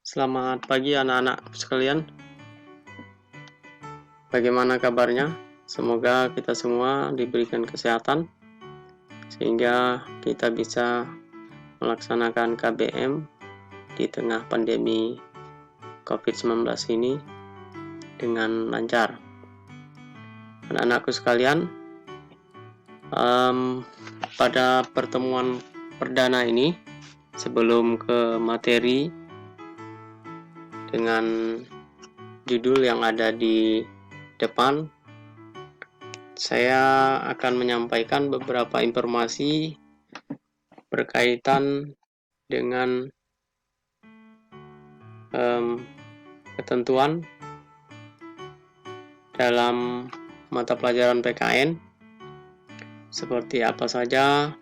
Selamat pagi anak-anak sekalian. Bagaimana kabarnya? Semoga kita semua diberikan kesehatan sehingga kita bisa melaksanakan KBM di tengah pandemi COVID-19 ini dengan lancar. Anak-anakku sekalian, pada pertemuan perdana ini, sebelum ke materi dengan judul yang ada di depan, saya akan menyampaikan beberapa informasi berkaitan dengan ketentuan dalam mata pelajaran PKN, seperti apa saja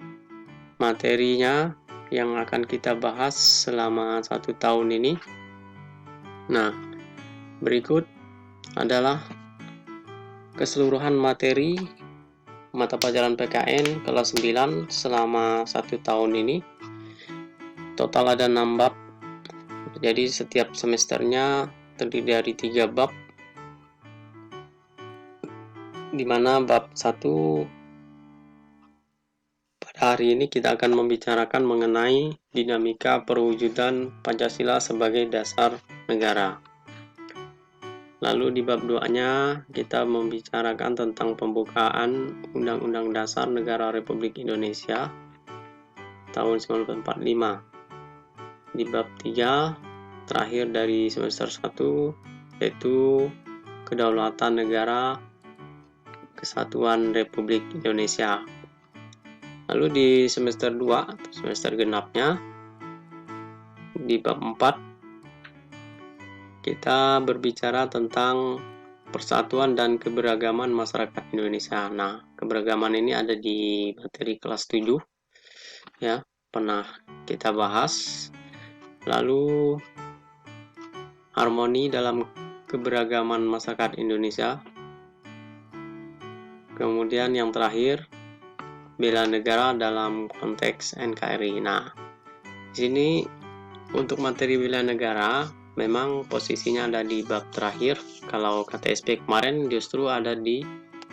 materinya yang akan kita bahas selama 1 tahun ini. Nah, berikut adalah keseluruhan materi mata pelajaran PKN kelas 9 selama 1 tahun ini. Total ada 6 bab, jadi setiap semesternya terdiri dari 3 bab, di mana bab 1 pada hari ini kita akan membicarakan mengenai dinamika perwujudan Pancasila sebagai dasar negara. Lalu di bab 2-nya kita membicarakan tentang pembukaan Undang-Undang Dasar Negara Republik Indonesia tahun 1945. Di bab 3 terakhir dari semester 1 yaitu Kedaulatan Negara Kesatuan Republik Indonesia. Lalu di semester 2 atau semester genapnya di bab 4 kita berbicara tentang persatuan dan keberagaman masyarakat Indonesia. Nah, keberagaman ini ada di materi kelas 7 ya, pernah kita bahas. Lalu harmoni dalam keberagaman masyarakat Indonesia. Kemudian yang terakhir, bela negara dalam konteks NKRI. Nah, di sini untuk materi bela negara memang posisinya ada di bab terakhir. Kalau KTSP kemarin justru ada di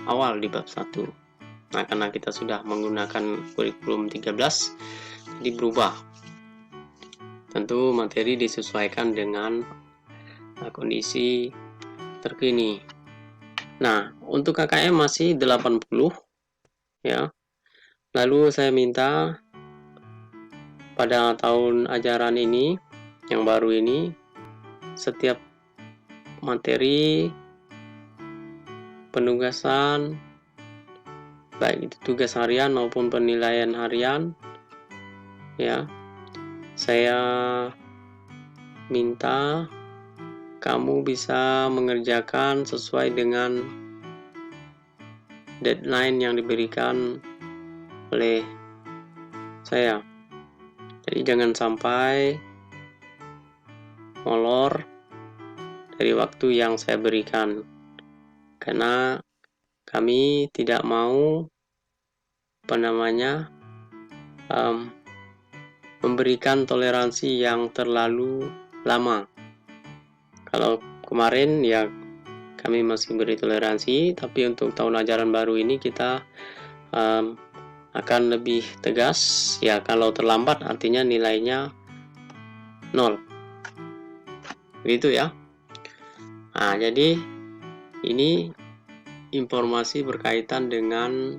awal di bab 1. Nah, karena kita sudah menggunakan kurikulum 13, jadi berubah. Tentu materi disesuaikan dengan kondisi terkini. Nah, untuk KKM masih 80 ya. Lalu saya minta pada tahun ajaran ini yang baru ini, setiap materi penugasan, baik itu tugas harian maupun penilaian harian ya, saya minta kamu bisa mengerjakan sesuai dengan deadline yang diberikan oleh saya. Jadi jangan sampai molor dari waktu yang saya berikan, karena kami tidak mau memberikan toleransi yang terlalu lama. Kalau kemarin ya kami masih beri toleransi, tapi untuk tahun ajaran baru ini kita akan lebih tegas ya. Kalau terlambat artinya nilainya 0, begitu ya. Nah, jadi ini informasi berkaitan dengan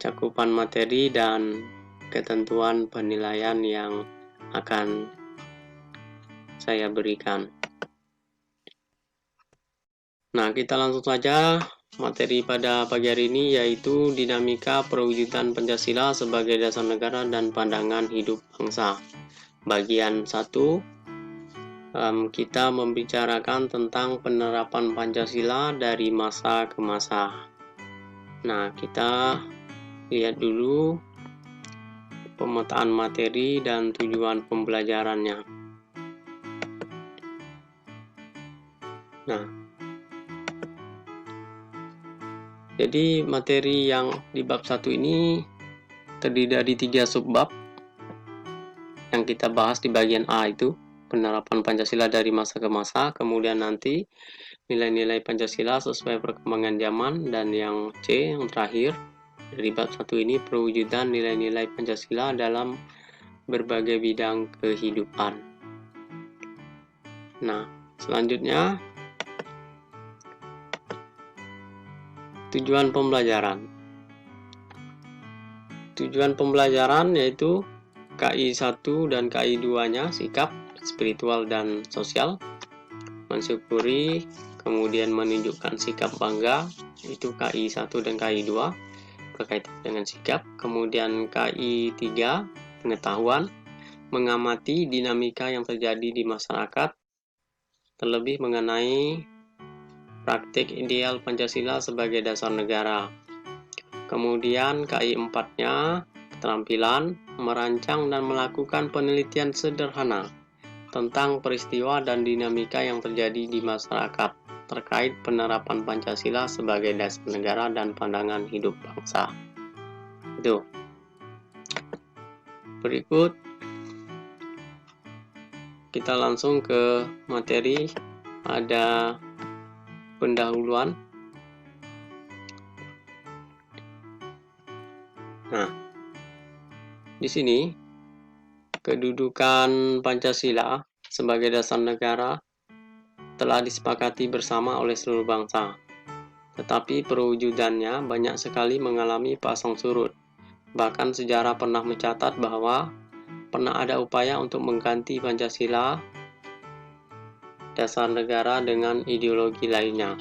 cakupan materi dan ketentuan penilaian yang akan saya berikan. Nah, kita langsung saja materi pada pagi hari ini, yaitu dinamika perwujudan Pancasila sebagai dasar negara dan pandangan hidup bangsa. Bagian 1, kita membicarakan tentang penerapan Pancasila dari masa ke masa. Nah, kita lihat dulu pemetaan materi dan tujuan pembelajarannya. Nah, jadi materi yang di bab 1 ini terdiri dari 3 subbab. yang kita bahas di bagian A itu, penerapan Pancasila dari masa ke masa, kemudian nanti nilai-nilai Pancasila sesuai perkembangan zaman, dan yang C yang terakhir dari bab 1 ini perwujudan nilai-nilai Pancasila dalam berbagai bidang kehidupan. Nah, selanjutnya tujuan pembelajaran. Tujuan pembelajaran yaitu KI 1 dan KI 2-nya sikap, spiritual, dan sosial. Mensyukuri, kemudian menunjukkan sikap bangga, itu KI 1 dan KI 2 berkaitan dengan sikap. Kemudian KI 3, pengetahuan, mengamati dinamika yang terjadi di masyarakat, terlebih mengenai praktik ideal Pancasila sebagai dasar negara. Kemudian KI 4-nya, keterampilan, merancang dan melakukan penelitian sederhana tentang peristiwa dan dinamika yang terjadi di masyarakat terkait penerapan Pancasila sebagai dasar negara dan pandangan hidup bangsa. Itu. Berikut kita langsung ke materi, ada pendahuluan. Nah, di sini kedudukan Pancasila sebagai dasar negara telah disepakati bersama oleh seluruh bangsa. Tetapi perwujudannya banyak sekali mengalami pasang surut. Bahkan sejarah pernah mencatat bahwa pernah ada upaya untuk mengganti Pancasila dasar negara dengan ideologi lainnya.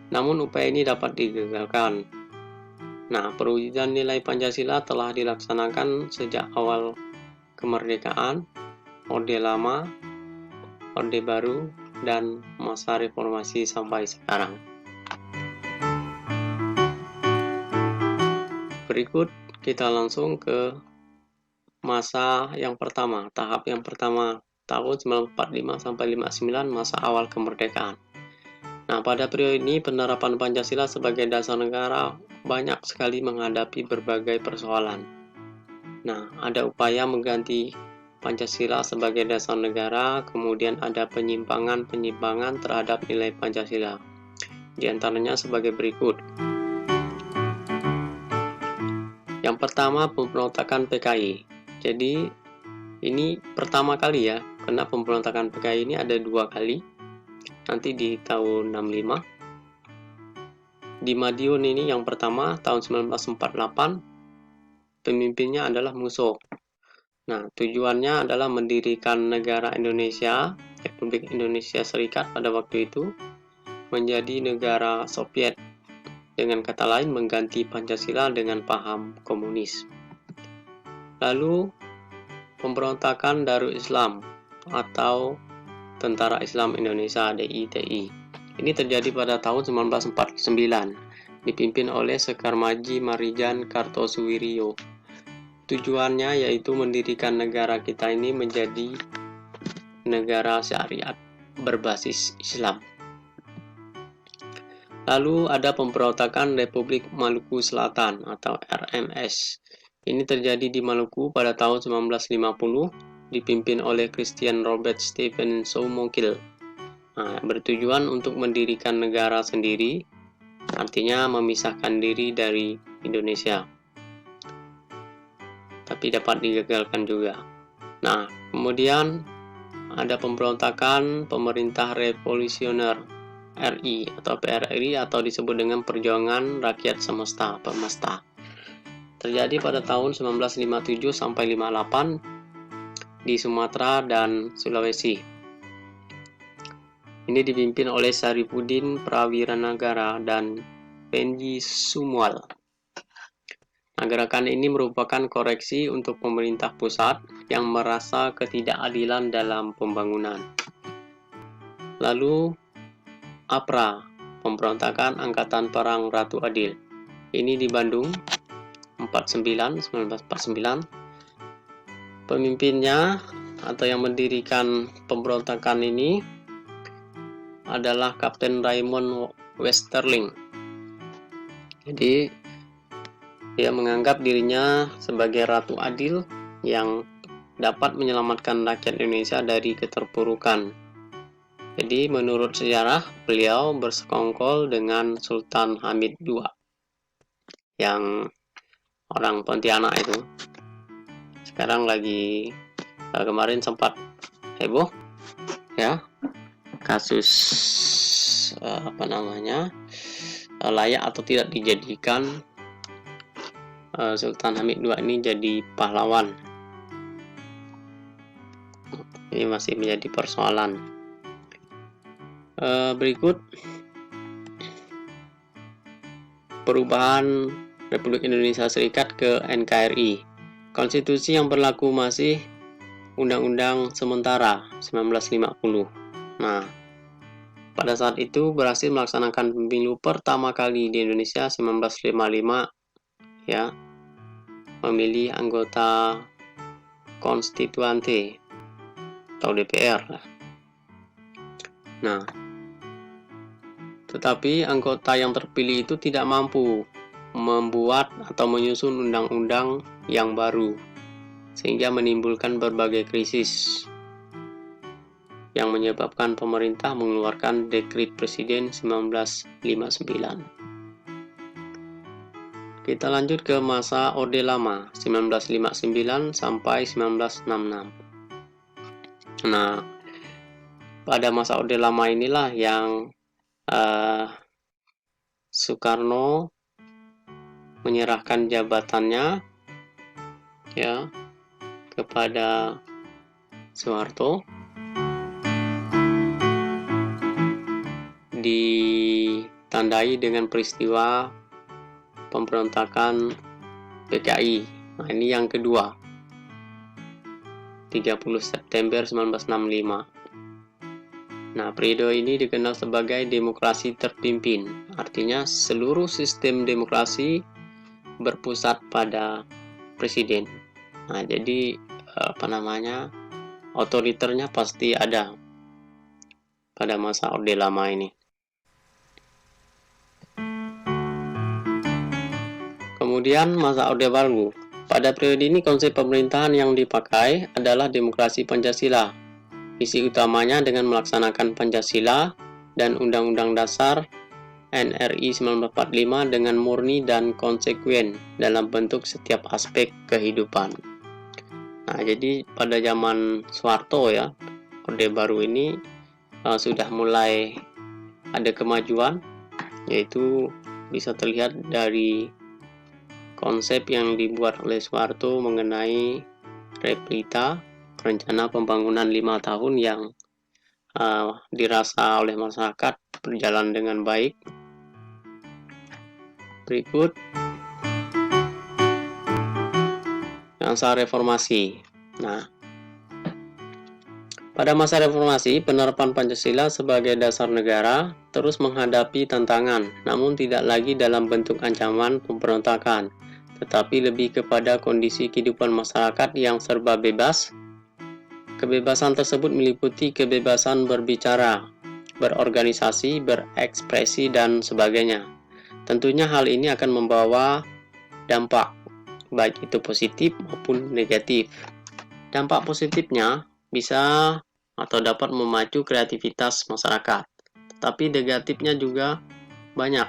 Namun upaya ini dapat digagalkan. Nah, perwujudan nilai Pancasila telah dilaksanakan sejak awal kemerdekaan, Orde Lama, Orde Baru, dan masa reformasi sampai sekarang. Berikut kita langsung ke masa yang pertama, tahap yang pertama, tahun 1945 sampai 59, masa awal kemerdekaan. Nah, pada periode ini penerapan Pancasila sebagai dasar negara banyak sekali menghadapi berbagai persoalan. Nah, ada upaya mengganti Pancasila sebagai dasar negara, kemudian ada penyimpangan-penyimpangan terhadap nilai Pancasila. Di antaranya sebagai berikut. Yang pertama, pemberontakan PKI. Jadi, ini pertama kali ya, karena pemberontakan PKI ini ada 2 kali. Nanti di tahun 65. Di Madiun ini yang pertama tahun 1948, pemimpinnya adalah Musso. Nah, tujuannya adalah mendirikan negara Indonesia, Republik Indonesia Serikat pada waktu itu, menjadi negara Soviet. Dengan kata lain, mengganti Pancasila dengan paham komunis. Lalu, pemberontakan Darul Islam atau Tentara Islam Indonesia (DITI). Ini terjadi pada tahun 1949, dipimpin oleh Sekar Maji Marijan Kartosuwiryo. Tujuannya yaitu mendirikan negara kita ini menjadi negara syariat berbasis Islam. Lalu ada pemberontakan Republik Maluku Selatan atau RMS. Ini terjadi di Maluku pada tahun 1950, dipimpin oleh Christian Robert Stephen Soumokil. Nah, bertujuan untuk mendirikan negara sendiri, artinya memisahkan diri dari Indonesia. Tapi dapat digagalkan juga. Nah, kemudian ada pemberontakan Pemerintah Revolusioner RI atau PRRI atau disebut dengan Perjuangan Rakyat Semesta, PEMSTA. Terjadi pada tahun 1957 sampai 58 di Sumatera dan Sulawesi. Ini dipimpin oleh Saripudin Prawiranagara dan Panji Sumual. Nah, gerakan ini merupakan koreksi untuk pemerintah pusat yang merasa ketidakadilan dalam pembangunan. Lalu APRA, Pemberontakan Angkatan Perang Ratu Adil. Ini di Bandung, 1949. Pemimpinnya atau yang mendirikan pemberontakan ini adalah Kapten Raymond Westerling. Jadi dia menganggap dirinya sebagai Ratu Adil yang dapat menyelamatkan rakyat Indonesia dari keterpurukan. Jadi menurut sejarah, beliau bersekongkol dengan Sultan Hamid II yang orang Pontianak itu. Sekarang lagi kemarin sempat heboh ya, kasus layak atau tidak dijadikan Sultan Hamid II ini jadi pahlawan. Ini masih menjadi persoalan. Berikut perubahan Republik Indonesia Serikat ke NKRI. Konstitusi yang berlaku masih Undang-Undang Sementara 1950. Nah, pada saat itu berhasil melaksanakan pemilu pertama kali di Indonesia 1955 ya, memilih anggota konstituante atau DPR lah. Nah, tetapi anggota yang terpilih itu tidak mampu membuat atau menyusun undang-undang yang baru, sehingga menimbulkan berbagai krisis yang menyebabkan pemerintah mengeluarkan Dekret Presiden 1959. Kita lanjut ke masa Orde Lama 1959 sampai 1966. Nah, pada masa Orde Lama inilah yang Soekarno menyerahkan jabatannya ya kepada Soeharto, ditandai dengan peristiwa pemberontakan PKI. Nah, ini yang kedua, 30 September 1965. Nah, periode ini dikenal sebagai demokrasi terpimpin. Artinya seluruh sistem demokrasi berpusat pada presiden. Nah, jadi otoriternya pasti ada pada masa Orde Lama ini. Kemudian masa Orde Baru. Pada periode ini konsep pemerintahan yang dipakai adalah demokrasi Pancasila. Visi utamanya dengan melaksanakan Pancasila dan Undang-Undang Dasar NRI 1945 dengan murni dan konsekuen dalam bentuk setiap aspek kehidupan. Nah, jadi pada zaman Soeharto ya, Orde Baru ini sudah mulai ada kemajuan, yaitu bisa terlihat dari konsep yang dibuat oleh Soeharto mengenai Replita, rencana pembangunan 5 tahun yang dirasa oleh masyarakat berjalan dengan baik. Berikut masa reformasi. Nah, pada masa reformasi, penerapan Pancasila sebagai dasar negara terus menghadapi tantangan, namun tidak lagi dalam bentuk ancaman pemberontakan, tetapi lebih kepada kondisi kehidupan masyarakat yang serba bebas. Kebebasan tersebut meliputi kebebasan berbicara, berorganisasi, berekspresi, dan sebagainya. Tentunya hal ini akan membawa dampak, baik itu positif maupun negatif. Dampak positifnya bisa atau dapat memacu kreativitas masyarakat, tetapi negatifnya juga banyak,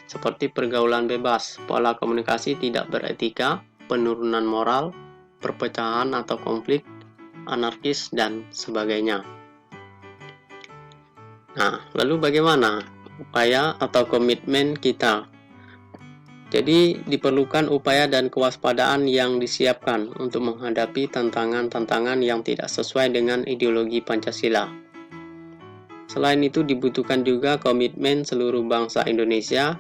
seperti pergaulan bebas, pola komunikasi tidak beretika, penurunan moral, perpecahan atau konflik, anarkis, dan sebagainya. Nah, lalu bagaimana upaya atau komitmen kita? Jadi diperlukan upaya dan kewaspadaan yang disiapkan untuk menghadapi tantangan-tantangan yang tidak sesuai dengan ideologi Pancasila. Selain itu dibutuhkan juga komitmen seluruh bangsa Indonesia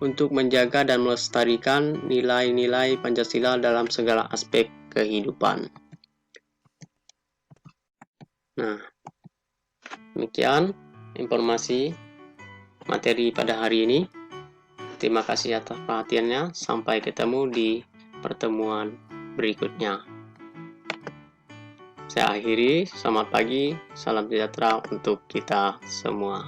untuk menjaga dan melestarikan nilai-nilai Pancasila dalam segala aspek kehidupan. Nah, demikian informasi materi pada hari ini. Terima kasih atas perhatiannya. Sampai ketemu di pertemuan berikutnya. Saya akhiri. Selamat pagi. Salam sejahtera untuk kita semua.